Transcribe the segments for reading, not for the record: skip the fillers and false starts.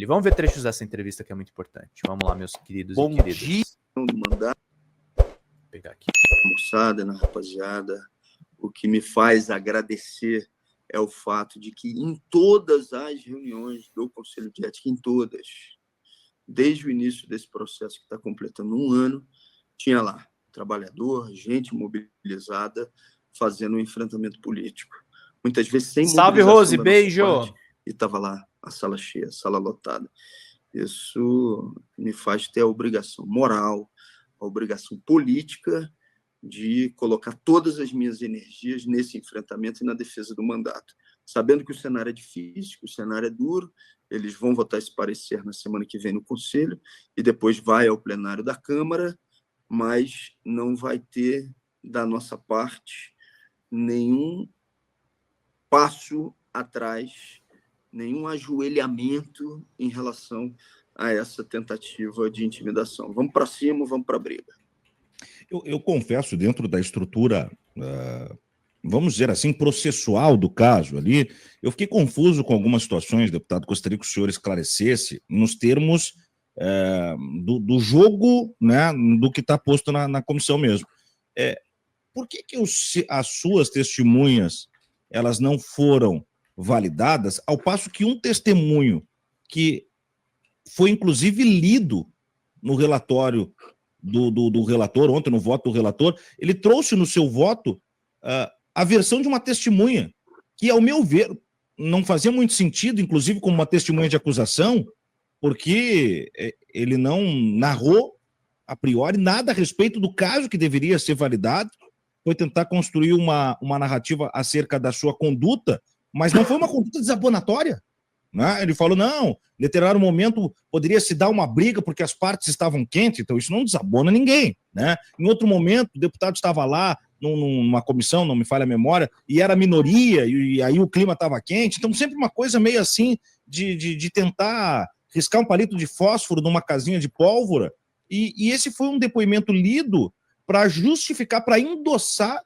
Vamos ver trechos dessa entrevista que é muito importante. Vamos lá, meus queridos Bom e queridas. dia. Do mandato, Vou pegar aqui. moçada, na rapaziada, o que me faz agradecer é o fato de que em todas as reuniões do Conselho de Ética, em todas, desde o início desse processo que está completando 1 ano, tinha lá trabalhador, gente mobilizada, fazendo um enfrentamento político. Muitas vezes sem Salve, mobilização Rose, da nossa beijo! parte, e estava lá a sala cheia, a sala lotada. Isso me faz ter a obrigação moral, a obrigação política de colocar todas as minhas energias nesse enfrentamento e na defesa do mandato. Sabendo que o cenário é difícil, que o cenário é duro, eles vão votar esse parecer na semana que vem no Conselho e depois vai ao plenário da Câmara, mas não vai ter, da nossa parte, nenhum passo atrás, nenhum ajoelhamento em relação a essa tentativa de intimidação. Vamos para cima, vamos para a briga. Eu confesso, dentro da estrutura, vamos dizer assim, processual do caso ali, eu fiquei confuso com algumas situações, deputado, gostaria que o senhor esclarecesse nos termos do jogo, né, do que está posto na comissão mesmo. Por que as suas testemunhas elas não foram validadas, ao passo que um testemunho que foi inclusive lido no relatório do relator, ontem no voto do relator, ele trouxe no seu voto a versão de uma testemunha, que, ao meu ver, não fazia muito sentido, inclusive como uma testemunha de acusação, porque ele não narrou, a priori, nada a respeito do caso que deveria ser validado, foi tentar construir uma narrativa acerca da sua conduta, mas não foi uma conduta desabonatória. Né? Ele falou, não, em determinado momento poderia se dar uma briga porque as partes estavam quentes, então isso não desabona ninguém. Né? Em outro momento, o deputado estava lá numa comissão, não me falha a memória, e era minoria, e aí o clima estava quente, então sempre uma coisa meio assim de tentar riscar um palito de fósforo numa casinha de pólvora, e esse foi um depoimento lido para justificar, para endossar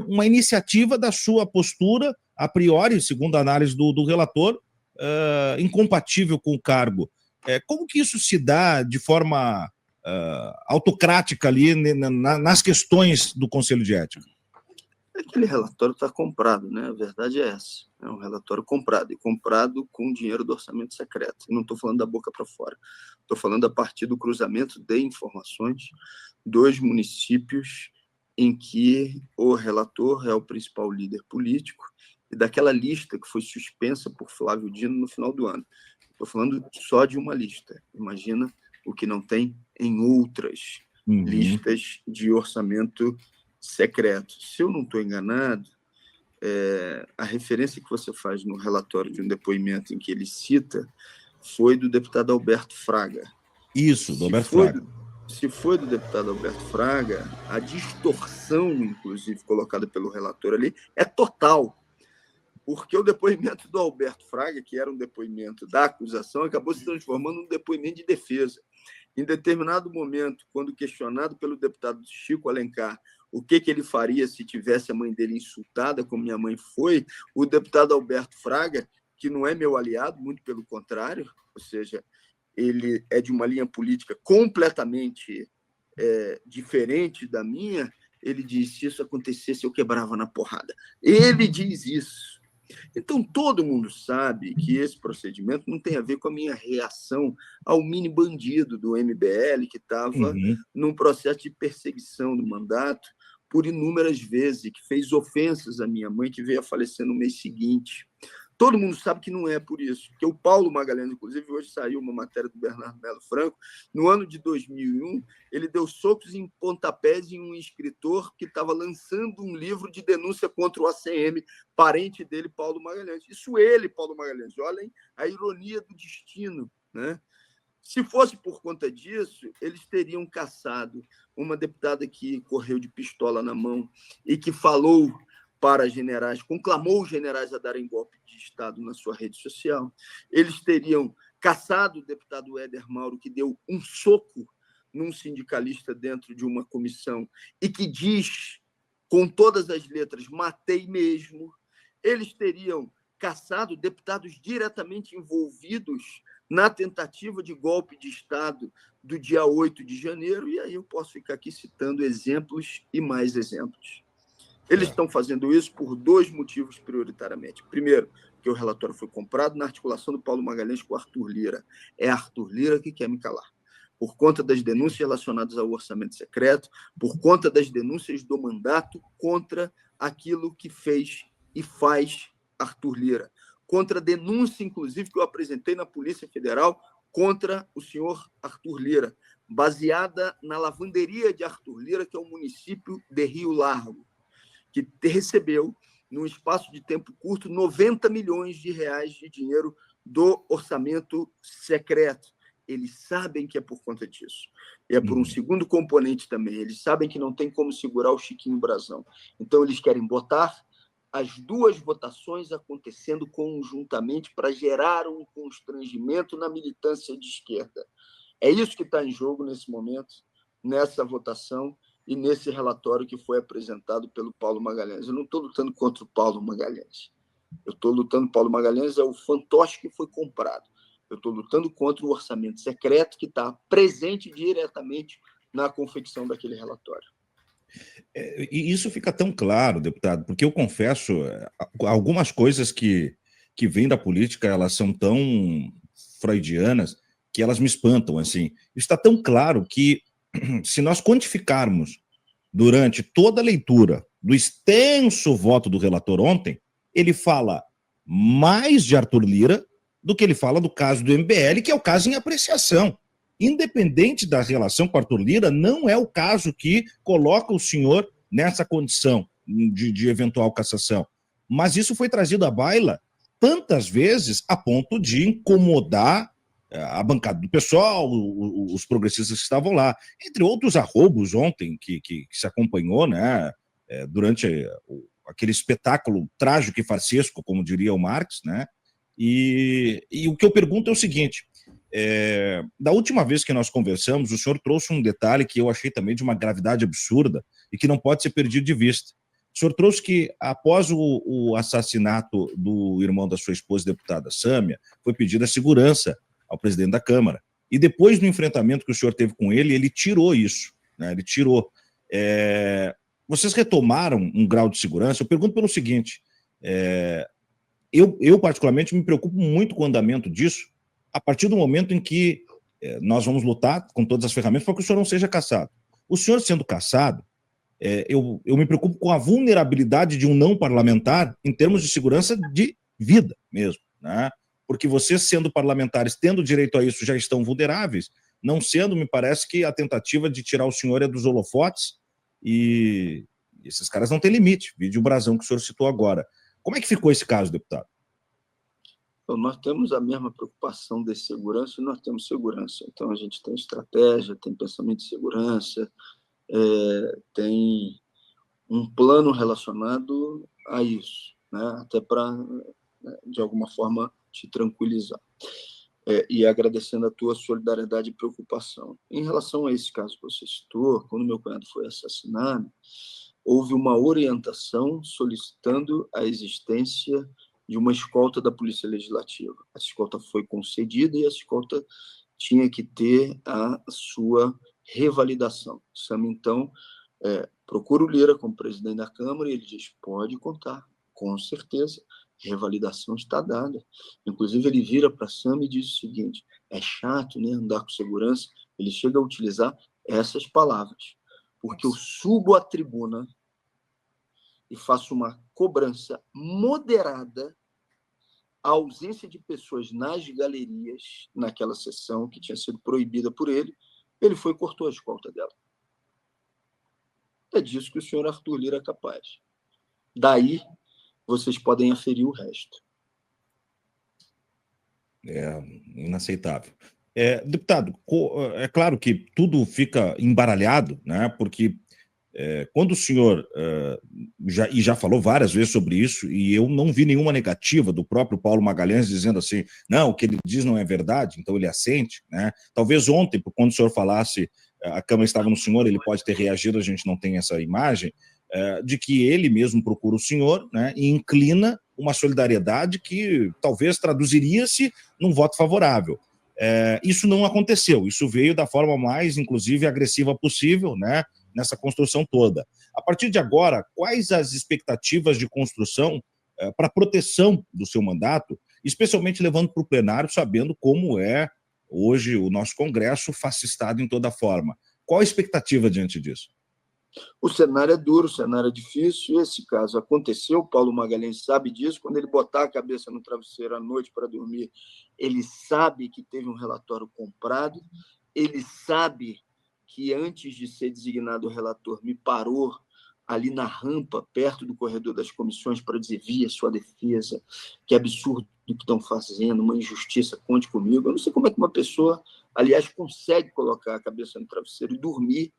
uma iniciativa da sua postura, a priori, segundo a análise do relator, incompatível com o cargo. Como que isso se dá de forma autocrática ali nas questões do Conselho de Ética? Aquele relatório está comprado, né? A verdade é essa. É um relatório comprado, e comprado com dinheiro do orçamento secreto. Eu não estou falando da boca para fora. Estou falando a partir do cruzamento de informações dos municípios em que o relator é o principal líder político e daquela lista que foi suspensa por Flávio Dino no final do ano. Estou falando só de uma lista. Imagina o que não tem em outras listas de orçamento secreto. Se eu não estou enganado, a referência que você faz no relatório de um depoimento em que ele cita foi do deputado Alberto Fraga. Isso, do Alberto Fraga. Se foi do deputado Alberto Fraga, a distorção, inclusive, colocada pelo relator ali, é total. Porque o depoimento do Alberto Fraga, que era um depoimento da acusação, acabou se transformando num depoimento de defesa. Em determinado momento, quando questionado pelo deputado Chico Alencar o que ele faria se tivesse a mãe dele insultada, como minha mãe foi, o deputado Alberto Fraga, que não é meu aliado, muito pelo contrário, ou seja, ele é de uma linha política completamente diferente da minha, ele diz, se isso acontecesse, eu quebrava na porrada. Ele diz isso. Então, todo mundo sabe que esse procedimento não tem a ver com a minha reação ao mini bandido do MBL, que estava num processo de perseguição do mandato por inúmeras vezes, e que fez ofensas à minha mãe, que veio a falecer no mês seguinte. Todo mundo sabe que não é por isso, porque o Paulo Magalhães, inclusive, hoje saiu uma matéria do Bernardo Melo Franco, no ano de 2001, ele deu socos em pontapés em um escritor que estava lançando um livro de denúncia contra o ACM, parente dele, Paulo Magalhães. Isso ele, Paulo Magalhães. Olhem a ironia do destino, né? Se fosse por conta disso, eles teriam caçado uma deputada que correu de pistola na mão e que falou para generais, conclamou os generais a darem golpe de Estado na sua rede social. Eles teriam caçado o deputado Éder Mauro, que deu um soco num sindicalista dentro de uma comissão e que diz, com todas as letras, matei mesmo. Eles teriam cassado deputados diretamente envolvidos na tentativa de golpe de Estado do dia 8 de janeiro, e aí eu posso ficar aqui citando exemplos e mais exemplos. Eles estão fazendo isso por 2 motivos prioritariamente. Primeiro, que o relatório foi comprado na articulação do Paulo Magalhães com o Arthur Lira. É Arthur Lira que quer me calar. Por conta das denúncias relacionadas ao orçamento secreto, por conta das denúncias do mandato contra aquilo que fez e faz Arthur Lira. Contra a denúncia, inclusive, que eu apresentei na Polícia Federal contra o senhor Arthur Lira, baseada na lavanderia de Arthur Lira, que é o município de Rio Largo, que recebeu, num espaço de tempo curto, 90 milhões de reais de dinheiro do orçamento secreto. Eles sabem que é por conta disso. E é por um segundo componente também. Eles sabem que não tem como segurar o Chiquinho Brazão. Então, eles querem botar as 2 votações acontecendo conjuntamente para gerar um constrangimento na militância de esquerda. É isso que está em jogo nesse momento, nessa votação e nesse relatório que foi apresentado pelo Paulo Magalhães. Eu não estou lutando contra o Paulo Magalhães. Eu estou lutando, Paulo Magalhães é o fantoche que foi comprado. Eu estou lutando contra o orçamento secreto que está presente diretamente na confecção daquele relatório. E isso fica tão claro, deputado, porque eu confesso, algumas coisas que vêm da política, elas são tão freudianas que elas me espantam, assim. Está tão claro que, se nós quantificarmos durante toda a leitura do extenso voto do relator ontem, ele fala mais de Arthur Lira do que ele fala do caso do MBL, que é o caso em apreciação. Independente da relação com Arthur Lira, não é o caso que coloca o senhor nessa condição de eventual cassação. Mas isso foi trazido à baila tantas vezes a ponto de incomodar a bancada do pessoal, os progressistas que estavam lá. Entre outros arroubos ontem que se acompanhou, né, durante aquele espetáculo trágico e farsesco, como diria o Marx, né? E o que eu pergunto é o seguinte: da última vez que nós conversamos, o senhor trouxe um detalhe que eu achei também de uma gravidade absurda e que não pode ser perdido de vista. O senhor trouxe que, após o assassinato do irmão da sua esposa, deputada Sâmia, foi pedida segurança ao presidente da Câmara. E depois do enfrentamento que o senhor teve com ele, ele tirou isso, né? Ele tirou. Vocês retomaram um grau de segurança? Eu pergunto pelo seguinte: eu particularmente me preocupo muito com o andamento disso, a partir do momento em que nós vamos lutar com todas as ferramentas para que o senhor não seja cassado. O senhor sendo cassado, eu me preocupo com a vulnerabilidade de um não parlamentar em termos de segurança de vida mesmo, né? Porque vocês, sendo parlamentares, tendo direito a isso, já estão vulneráveis. Não sendo, me parece que a tentativa de tirar o senhor é dos holofotes, e esses caras não têm limite. Vídeo Brazão que o senhor citou agora. Como é que ficou esse caso, deputado? Então, nós temos a mesma preocupação de segurança e nós temos segurança. Então, a gente tem estratégia, tem pensamento de segurança, tem um plano relacionado a isso, né? Até para, de alguma forma, te tranquilizar. E agradecendo a tua solidariedade e preocupação. Em relação a esse caso que você citou, quando meu cunhado foi assassinado, houve uma orientação solicitando a existência de uma escolta da Polícia Legislativa. A escolta foi concedida e a escolta tinha que ter a sua revalidação. Sam, então, procura o Lira como presidente da Câmara e ele diz: pode contar, com certeza, revalidação está dada. Inclusive, ele vira para Sam e diz o seguinte: é chato, né, andar com segurança. Ele chega a utilizar essas palavras, porque eu subo à tribuna e faço uma cobrança moderada à ausência de pessoas nas galerias, naquela sessão que tinha sido proibida por ele. Ele foi e cortou a escolta dela. É disso que o senhor Arthur Lira é capaz. Daí, vocês podem aferir o resto. É inaceitável. Deputado, é claro que tudo fica embaralhado, né? Porque quando o senhor já falou várias vezes sobre isso, e eu não vi nenhuma negativa do próprio Paulo Magalhães dizendo assim, não, o que ele diz não é verdade, então ele assente, né? Talvez ontem, quando o senhor falasse, a câmera estava no senhor, ele pode ter reagido, a gente não tem essa imagem, de que ele mesmo procura o senhor, né, e inclina uma solidariedade que talvez traduziria-se num voto favorável. Isso não aconteceu, isso veio da forma mais, inclusive, agressiva possível, né, nessa construção toda. A partir de agora, quais as expectativas de construção para proteção do seu mandato, especialmente levando para o plenário, sabendo como é hoje o nosso Congresso fascistado em toda forma? Qual a expectativa diante disso? O cenário é duro, o cenário é difícil. Esse caso aconteceu, o Paulo Magalhães sabe disso. Quando ele botar a cabeça no travesseiro à noite para dormir, ele sabe que teve um relatório comprado, ele sabe que antes de ser designado o relator, me parou ali na rampa, perto do corredor das comissões, para dizer: via sua defesa, que absurdo que estão fazendo, uma injustiça, conte comigo. Eu não sei como é que uma pessoa, aliás, consegue colocar a cabeça no travesseiro e dormir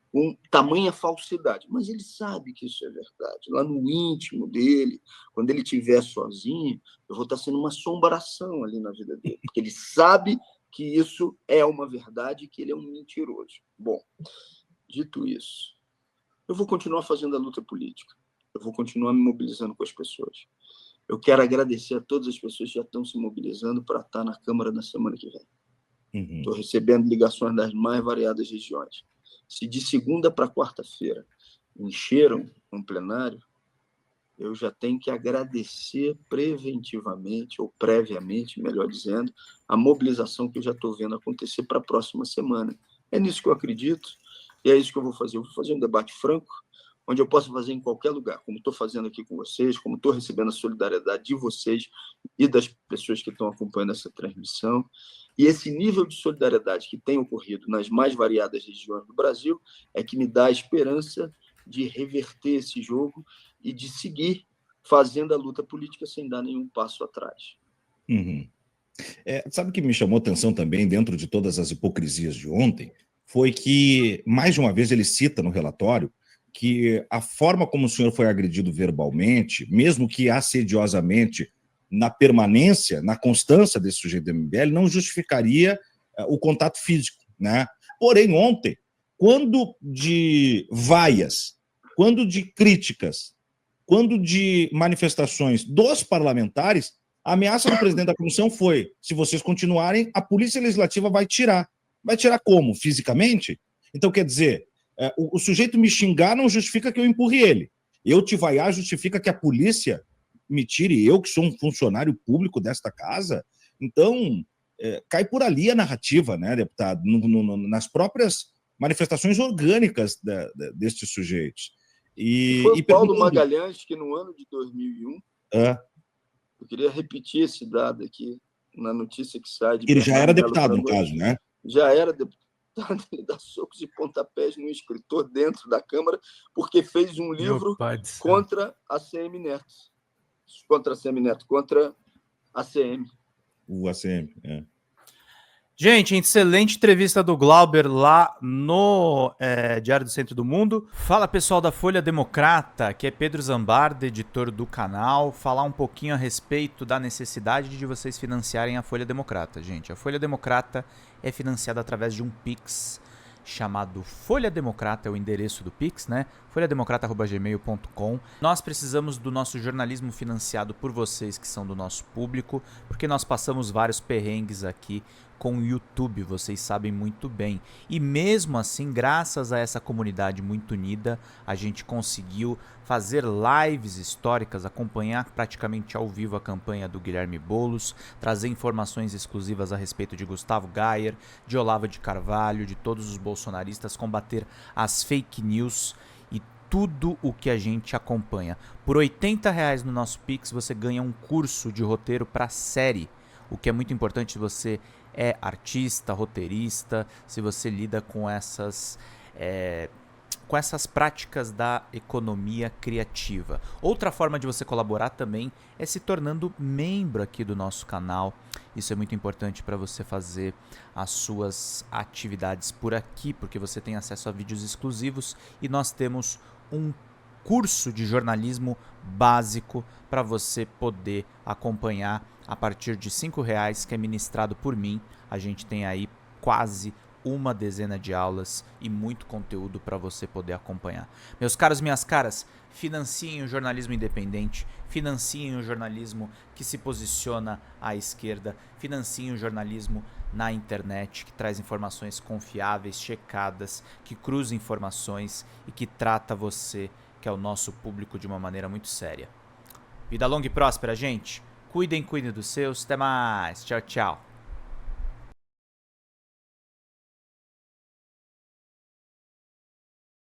com tamanha falsidade, mas ele sabe que isso é verdade. Lá no íntimo dele, quando ele estiver sozinho, eu vou estar sendo uma assombração ali na vida dele, porque ele sabe que isso é uma verdade e que ele é um mentiroso. Bom, dito isso, eu vou continuar fazendo a luta política, eu vou continuar me mobilizando com as pessoas. Eu quero agradecer a todas as pessoas que já estão se mobilizando para estar na Câmara na semana que vem. Estou recebendo ligações das mais variadas regiões. Se de segunda para quarta-feira encheram um plenário, eu já tenho que agradecer preventivamente, ou previamente, melhor dizendo, a mobilização que eu já estou vendo acontecer para a próxima semana. É nisso que eu acredito, e é isso que eu vou fazer. Eu vou fazer um debate franco, onde eu posso fazer em qualquer lugar, como estou fazendo aqui com vocês, como estou recebendo a solidariedade de vocês e das pessoas que estão acompanhando essa transmissão. E esse nível de solidariedade que tem ocorrido nas mais variadas regiões do Brasil é que me dá a esperança de reverter esse jogo e de seguir fazendo a luta política sem dar nenhum passo atrás. Sabe o que me chamou atenção também, dentro de todas as hipocrisias de ontem, foi que, mais de uma vez, ele cita no relatório que a forma como o senhor foi agredido verbalmente, mesmo que assediosamente, na permanência, na constância desse sujeito do MBL, não justificaria o contato físico, né? Porém, ontem, quando de vaias, quando de críticas, quando de manifestações dos parlamentares, a ameaça do presidente da comissão foi: se vocês continuarem, a Polícia Legislativa vai tirar. Vai tirar como? Fisicamente? Então, quer dizer, o sujeito me xingar não justifica que eu empurre ele. Eu te vaiar justifica que a polícia me tire, eu que sou um funcionário público desta casa. Então, cai por ali a narrativa, né, deputado, nas próprias manifestações orgânicas destes sujeitos. Foi o Paulo Magalhães que, no ano de 2001, eu queria repetir esse dado aqui, na notícia que sai de... Ele já era deputado, no caso, né? Já era deputado, ele dá socos e pontapés no escritor dentro da Câmara, porque fez um livro contra a CM Neto. Contra a CM Neto, contra a CM. O ACM, Gente, excelente entrevista do Glauber lá no Diário do Centro do Mundo. Fala, pessoal da Folha Democrata, que é Pedro Zambarda, editor do canal. Falar um pouquinho a respeito da necessidade de vocês financiarem a Folha Democrata. Gente, a Folha Democrata é financiada através de um Pix chamado Folha Democrata, é o endereço do Pix, né? folhademocrata@gmail.com. Nós precisamos do nosso jornalismo financiado por vocês que são do nosso público, porque nós passamos vários perrengues aqui com o YouTube, vocês sabem muito bem. E mesmo assim, graças a essa comunidade muito unida, a gente conseguiu fazer lives históricas, acompanhar praticamente ao vivo a campanha do Guilherme Boulos, trazer informações exclusivas a respeito de Gustavo Gayer, de Olavo de Carvalho, de todos os bolsonaristas, combater as fake news e tudo o que a gente acompanha. Por R$80 no nosso Pix, você ganha um curso de roteiro para série, o que é muito importante se você é artista, roteirista, se você lida com essas práticas da economia criativa. Outra forma de você colaborar também é se tornando membro aqui do nosso canal. Isso é muito importante para você fazer as suas atividades por aqui, porque você tem acesso a vídeos exclusivos e nós temos um curso de jornalismo básico para você poder acompanhar a partir de R$5, que é ministrado por mim. A gente tem aí quase uma dezena de aulas e muito conteúdo para você poder acompanhar. Meus caros, minhas caras, financiem o jornalismo independente, financiem o jornalismo que se posiciona à esquerda, financiem o jornalismo na internet, que traz informações confiáveis, checadas, que cruza informações e que trata você, que é o nosso público, de uma maneira muito séria. Vida longa e próspera, gente. Cuidem dos seus. Até mais. Tchau, tchau.